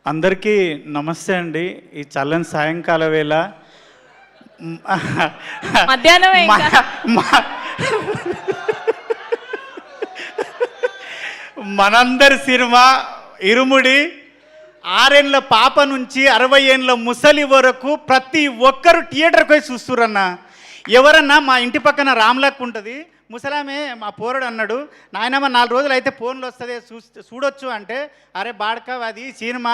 అందరికీ నమస్తే అండి. ఈ చల్లని సాయంకాల వేళ మధ్యాహ్నం మనందరి సినిమా ఇరుముడి 6 ఏళ్ళ పాప నుంచి 60 ఏళ్ళ ముసలి వరకు ప్రతి ఒక్కరు థియేటర్కి పోయి చూస్తురన్న. ఎవరన్నా మా ఇంటి పక్కన రామ్లక్ ఉంటుంది, ముసలామే మా పోరడు అన్నాడు, నాయనమ్మ 4 రోజులు అయితే ఫోన్లో వస్తుంది చూడొచ్చు అంటే, అరే బాడక అది సినిమా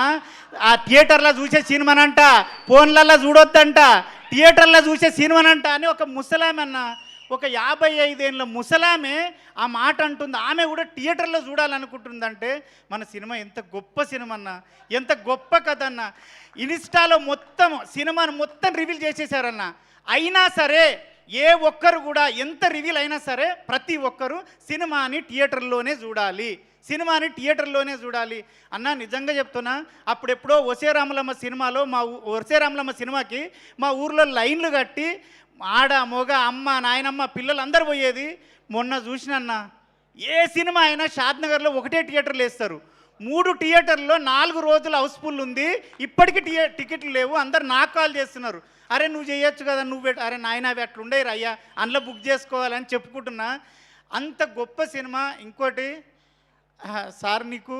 ఆ థియేటర్లో చూసే సినిమానంట, ఫోన్లలో చూడొద్దంట, థియేటర్లో చూసే సినిమానంట అని ఒక ముసలామె అన్న, ఒక 55 ఏళ్ళ ముసలామే ఆ మాట అంటుంది. ఆమె కూడా థియేటర్లో చూడాలనుకుంటుందంటే మన సినిమా ఎంత గొప్ప సినిమా అన్న, ఎంత గొప్ప కథ అన్న. ఇన్స్టాలో మొత్తం సినిమాను మొత్తం రివీల్ చేసేసారన్న. అయినా సరే ఏ ఒక్కరు కూడా ఎంత రివీల్ అయినా సరే ప్రతి ఒక్కరు సినిమాని థియేటర్లోనే చూడాలి అన్న. నిజంగా చెప్తున్నా, అప్పుడెప్పుడో ఒసే రామలమ్మ సినిమాలో ఒసే రామలమ్మ సినిమాకి మా ఊర్లో లైన్లు కట్టి ఆడ మొగ అమ్మ నాయనమ్మ పిల్లలు అందరు పోయేది. మొన్న చూసినన్నా ఏ సినిమా అయినా షాద్నగర్లో ఒకటే థియేటర్లు వేస్తారు, 3 థియేటర్లో 4 రోజులు హౌస్ఫుల్ ఉంది. ఇప్పటికీ టికెట్లు లేవు, అందరు నాకు కాల్ చేస్తున్నారు, అరే నువ్వు చేయొచ్చు కదా, అరే నాయన అవి అట్లుండేరు అయ్యా, అందులో బుక్ చేసుకోవాలని చెప్పుకుంటున్నా. అంత గొప్ప సినిమా. ఇంకోటి సార్, నీకు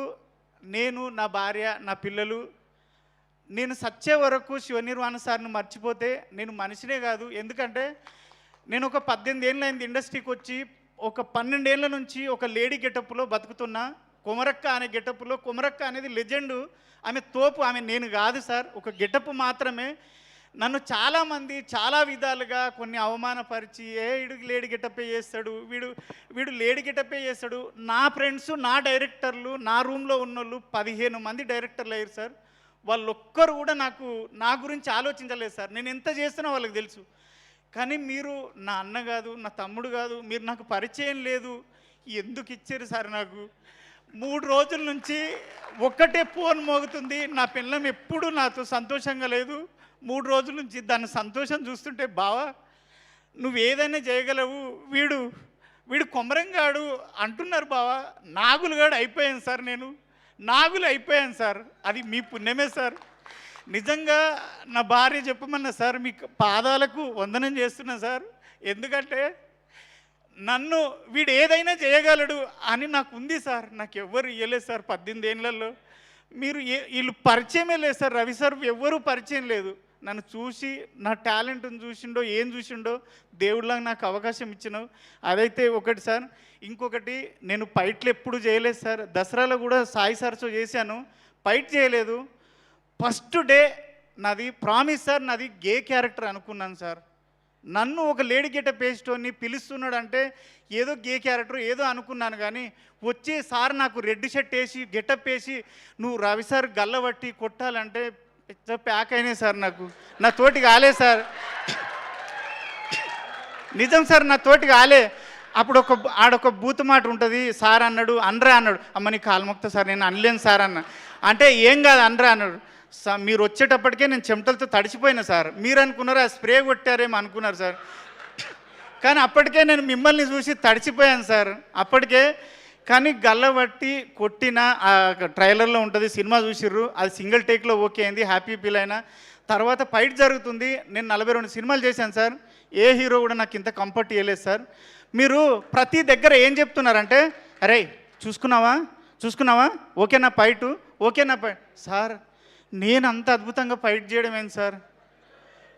నేను నా భార్య నా పిల్లలు నేను సచ్చే వరకు శివనిర్వాణ సార్ని మర్చిపోతే నేను మనిషినే కాదు. ఎందుకంటే నేను ఒక 18 ఏళ్ళ అయింది ఇండస్ట్రీకి వచ్చి, ఒక 12 ఏళ్ళ నుంచి ఒక లేడీ గెటప్లో బతుకుతున్నా. కొమరక్క అనే గెటప్లో, కొమరక్క అనేది లెజెండు, ఆమె తోపు, ఆమె నేను కాదు సార్, ఒక గెటప్ మాత్రమే. నన్ను చాలామంది చాలా విధాలుగా కొన్ని అవమానపరిచి, వీడికి లేడీ గెటప్పే చేస్తాడు, వీడు లేడీ గెటప్పే చేస్తాడు. నా ఫ్రెండ్స్ నా డైరెక్టర్లు నా రూమ్లో ఉన్నోళ్ళు 15 మంది డైరెక్టర్లు అయ్యారు సార్. వాళ్ళొక్కరు కూడా నా గురించి ఆలోచించలేదు సార్. నేను ఎంత చేస్తున్నా వాళ్ళకి తెలుసు. కానీ మీరు నా అన్న కాదు, నా తమ్ముడు కాదు, మీరు నాకు పరిచయం లేదు, ఎందుకు ఇచ్చారు సార్? నాకు 3 రోజుల నుంచి ఒక్కటే ఫోన్ మోగుతుంది, నా పిల్లం ఎప్పుడు నాతో సంతోషంగా లేదు. 3 రోజుల నుంచి దాని సంతోషం చూస్తుంటే, బావా నువ్వు ఏదైనా చేయగలవు, వీడు కొమరంగాడు అంటున్నారు బావా. నాగులుగాడు అయిపోయాను సార్, నేను నాగులు అయిపోయాను సార్. అది మీ పుణ్యమే సార్. నిజంగా నా భార్య చెప్పమన్నా సార్, మీ పాదాలకు వందనం చేస్తున్నా సార్. ఎందుకంటే నన్ను వీడు ఏదైనా చేయగలడు అని నాకు ఉంది సార్. నాకు ఎవ్వరు ఇవ్వలేదు సార్ 18 ఏళ్ళల్లో. వీళ్ళు పరిచయమే లేదు సార్. రవి సార్ ఎవ్వరూ పరిచయం లేదు. నన్ను చూసి నా టాలెంట్ని చూసిండో ఏం చూసిండో దేవుడిలాగా నాకు అవకాశం ఇచ్చినావు, అదైతే ఒకటి సార్. ఇంకొకటి, నేను ఫైట్లు ఎప్పుడు చేయలేదు సార్. దసరాలో కూడా సాయి సార్తో చేశాను, ఫైట్ చేయలేదు. ఫస్ట్ డే నాది ప్రామిస్ సార్, నాది గే క్యారెక్టర్ అనుకున్నాను సార్. నన్ను ఒక లేడీ గెటప్ వేసేటోని పిలుస్తున్నాడు అంటే ఏదో గే క్యారెక్టర్ ఏదో అనుకున్నాను. కానీ వచ్చి సార్ నాకు రెడ్ షర్ట్ వేసి గెటప్ వేసి నువ్వు రవి సార్ గల్లబట్టి కొట్టాలంటే ప్యాక్ అయినాయి సార్. నా తోటి కాలే సార్, నిజం సార్, నా తోటి కాలే. అప్పుడు ఆడొక బూత్ మాట ఉంటుంది, సార్ అన్నాడు అనరా అన్నాడు. అమ్మ నీ కాలుమొక్త సార్, నేను అనలేను సార్ అన్న. అంటే ఏం కాదు అనరా అన్నాడు. మీరు వచ్చేటప్పటికే నేను చెమటలతో తడిచిపోయినా సార్. మీరు అనుకున్నారు ఆ స్ప్రే కొట్టారేమో అనుకున్నారు సార్. కానీ అప్పటికే నేను మిమ్మల్ని చూసి తడిచిపోయాను సార్ అప్పటికే. కానీ గల్లబట్టి కొట్టిన ఆ ట్రైలర్లో ఉంటుంది, సినిమా చూసిర్రు, అది సింగిల్ టేక్లో ఓకే అయింది, హ్యాపీ ఫీల్ అయినా. తర్వాత ఫైట్ జరుగుతుంది. నేను 42 సినిమాలు చేశాను సార్, ఏ హీరో కూడా నాకు ఇంత కంఫర్ట్ ఇవ్వలేదు సార్. మీరు ప్రతి దగ్గర ఏం చెప్తున్నారంటే, అరే చూసుకున్నావా ఓకేనా ఫైటు, ఓకేనా ఫైట్. సార్ నేను అంత అద్భుతంగా ఫైట్ చేయడం ఏంటి సార్?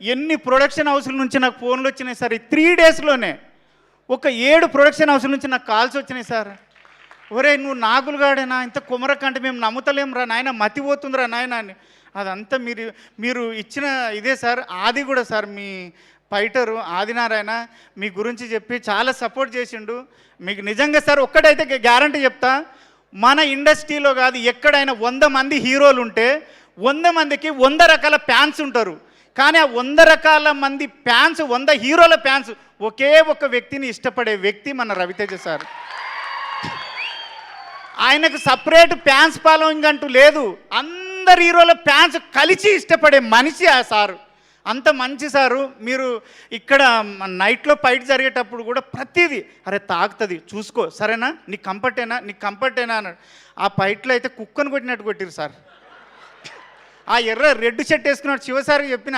ఎన్ని ప్రొడక్షన్ హౌస్ల నుంచి నాకు ఫోన్లు వచ్చినాయి సార్. ఈ 3 డేస్లోనే ఒక 7 ప్రొడక్షన్ హౌస్ల నుంచి నాకు కాల్స్ వచ్చినాయి సార్. ఒరే నువ్వు నాగులుగాడేనా, ఇంత కుమరకంటే మేము నమ్ముతలేం రా నాయన, మతిపోతుందిరా నాయన అని. అదంతా మీరు ఇచ్చిన ఇదే సార్. ఆది కూడా సార్, మీ ఫైటరు ఆదినారాయణ మీ గురించి చెప్పి చాలా సపోర్ట్ చేసిండు. మీకు నిజంగా సార్ ఒక్కడైతే గ్యారంటీ చెప్తా, మన ఇండస్ట్రీలో కాదు ఎక్కడైనా 100 మంది హీరోలు ఉంటే 100 మందికి 100 రకాల ఫ్యాన్స్ ఉంటారు. కానీ ఆ 100 రకాల మంది ఫ్యాన్స్, 100 హీరోల ఫ్యాన్స్ ఒకే ఒక వ్యక్తిని ఇష్టపడే వ్యక్తి మన రవితేజ సార్. ఆయనకు సపరేట్ ఫ్యాన్స్ ఫాలోయింగ్ అంటూ లేదు, అందరు హీరోల ఫ్యాన్స్ కలిసి ఇష్టపడే మనిషి ఆ సారు. అంత మంచి సారు. మీరు ఇక్కడ నైట్లో ఫైట్ జరిగేటప్పుడు కూడా ప్రతిదీ అరే తాగుతుంది చూసుకో, సరేనా, నీకు కంఫర్టేనా అన్నాడు. ఆ ఫైట్లో అయితే కుక్కను కొట్టినట్టు కొట్టిరు సార్. ఆ రెడ్ షర్ట్ వేసుకున్నాడు శివసారికి చెప్పిన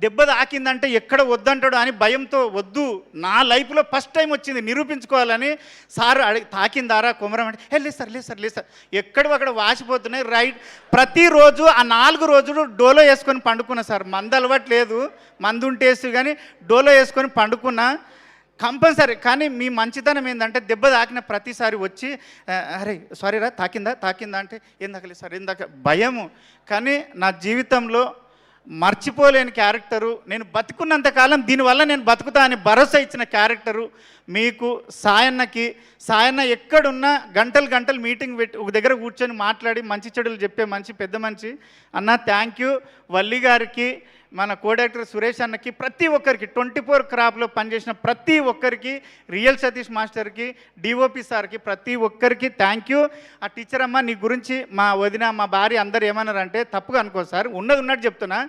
దెబ్బ తాకిందంటే ఎక్కడ వద్దంటాడు అని భయంతో వద్దు, నా లైఫ్లో ఫస్ట్ టైం వచ్చింది నిరూపించుకోవాలని సార్ తాకిందారా కొమరం అంటే లేదు సార్ ఎక్కడ అక్కడ వాసిపోతున్నాయి రైట్. ప్రతిరోజు ఆ 4 రోజులు డోలో వేసుకొని పండుకున్నా సార్. మందు అలవాటు లేదు, మందు ఉంటేసి కానీ డోలో వేసుకొని పండుకున్నా కంపల్సరీ. కానీ మీ మంచితనం ఏంటంటే దెబ్బ తాకిన ప్రతిసారి వచ్చి అరే సారీరా తాకిందా అంటే ఏం తాకలేదు సార్ ఇందాక భయము. కానీ నా జీవితంలో మర్చిపోలేని క్యారెక్టరు, నేను బతుకున్నంతకాలం దీనివల్ల నేను బతుకుతా అని భరోసా ఇచ్చిన క్యారెక్టరు మీకు సాయన్న ఎక్కడున్నా గంటలు మీటింగ్ పెట్టి ఒక దగ్గర కూర్చొని మాట్లాడి మంచి చెడులు చెప్పే పెద్ద మనిషి అన్న. Thank you. వల్లి గారికి, మన కో డైరెక్టర్ సురేష్ అన్నకి, ప్రతి ఒక్కరికి 24 క్రాప్లో పనిచేసిన ప్రతి ఒక్కరికి, రియల్ సతీష్ మాస్టర్కి, డిఓపి సార్కి, ప్రతి ఒక్కరికి థ్యాంక్ యూ. ఆ టీచర్ అమ్మ నీ గురించి మా వదిన మా భార్య అందరు ఏమన్నారంటే తప్పుగా అనుకో సార్, ఉన్నట్టు చెప్తున్నా,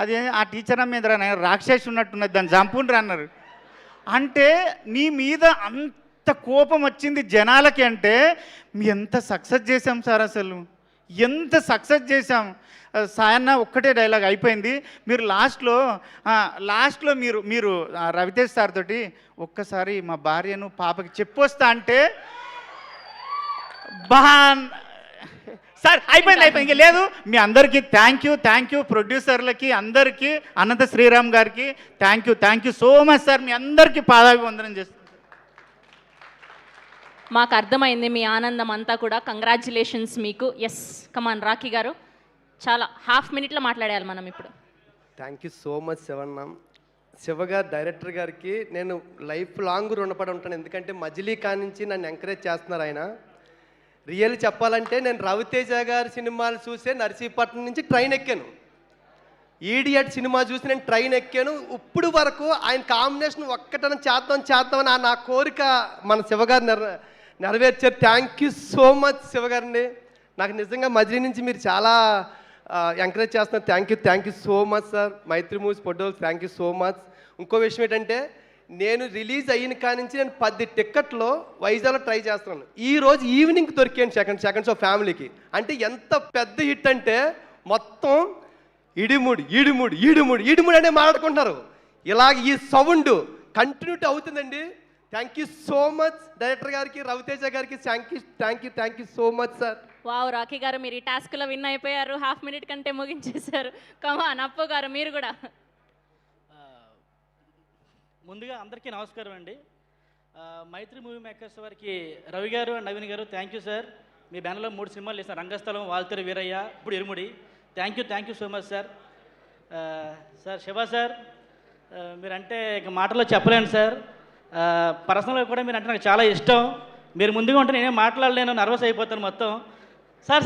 అది ఆ టీచర్ అమ్మ మీద రాక్షసి ఉన్నట్టున్నది దాన్ని చంపుండ్రు అన్నారు. అంటే నీ మీద అంత కోపం వచ్చింది జనాలకి అంటే మీ ఎంత సక్సెస్ చేశాం సార్, అసలు ఎంత సక్సెస్ చేశాం. సాయన్న ఒక్కటే డైలాగ్ అయిపోయింది. మీరు లాస్ట్లో మీరు రవితేజ్ సార్ తోటి ఒక్కసారి మా భార్యను పాపకి చెప్పొస్తా అంటే సార్ అయిపోయింది ఇంకా లేదు. మీ అందరికీ థ్యాంక్ యూ. ప్రొడ్యూసర్లకి అందరికీ, అనంత శ్రీరామ్ గారికి thank you so much sir. మీ అందరికీ పాదాభివందనం చేస్తాను. మాకు అర్థమైంది మీ ఆనందం అంతా కూడా. కంగ్రాచ్యులేషన్స్ మీకు. ఎస్ కమాన్ రాఖీ గారు, చాలా ½ మినిట్లో మాట్లాడాలి మనం ఇప్పుడు. థ్యాంక్ యూ సో మచ్ శివగారు డైరెక్టర్ గారికి నేను లైఫ్ లాంగ్ రుణపడి ఉంటాను. ఎందుకంటే మజిలీ నుంచి నన్ను ఎంకరేజ్ చేస్తున్నారు ఆయన. రియల్ చెప్పాలంటే నేను రవితేజ గారి సినిమాలు చూసే నర్సీపట్నం నుంచి ట్రైన్ ఎక్కాను. ఈడియట్ సినిమా చూసి నేను ట్రైన్ ఎక్కాను. ఇప్పుడు వరకు ఆయన కాంబినేషన్ ఒక్కటన చేద్దామని నా కోరిక మన శివగారు నెరవేర్చారు. థ్యాంక్ యూ సో మచ్ శివగారిని. నాకు నిజంగా మజిలీ నుంచి మీరు చాలా ఎంకరేజ్ చేస్తున్నారు. Thank you so much sir. Mythri movies పొడ్డోలు థ్యాంక్ యూ సో మచ్. ఇంకో విషయం ఏంటంటే నేను రిలీజ్ అయిన కానించి నేను 10 టిక్కెట్లు వైజాగ్లో ట్రై చేస్తున్నాను. ఈరోజు ఈవినింగ్ దొరికాను సెకండ్ షో ఫ్యామిలీకి. అంటే ఎంత పెద్ద హిట్ అంటే మొత్తం ఈడిముడి అనే మాట్లాడుకుంటున్నారు. ఇలాగ ఈ సౌండ్ కంటిన్యూటీ అవుతుందండి. Thank you so much director గారికి, రవితేజ గారికి thank you so much sir. Wow Rakhi గారు, మీరు ఈ టాస్క్లో విన్ అయిపోయారు. ½ మినిట్ కంటే ముగించేశారు. కమాన్ అప్పు గారు మీరు కూడా. ముందుగా అందరికీ నమస్కారం అండి. మైత్రి మూవీ మేకర్స్ వారికి రవి గారు అండ్ నవీన్ గారు థ్యాంక్ యూ సార్. మీ బ్యానర్లో 3 సినిమాలు వేసారు, రంగస్థలం, వాల్తేరు వీరయ్య, ఇప్పుడు Irumudi. Thank you so much sir. Sir Siva sir, మీరంటే ఇక మాటల్లో చెప్పలేను సార్. పర్సనల్గా కూడా మీరంటే నాకు చాలా ఇష్టం. మీరు ముందుగా ఉంటే నేనేం మాట్లాడలేను, నర్వస్ అయిపోతాను మొత్తం. Sir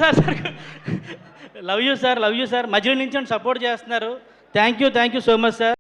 love you sir. మధ్యలో నుంచి సపోర్ట్ చేస్తున్నారు. Thank you so much sir.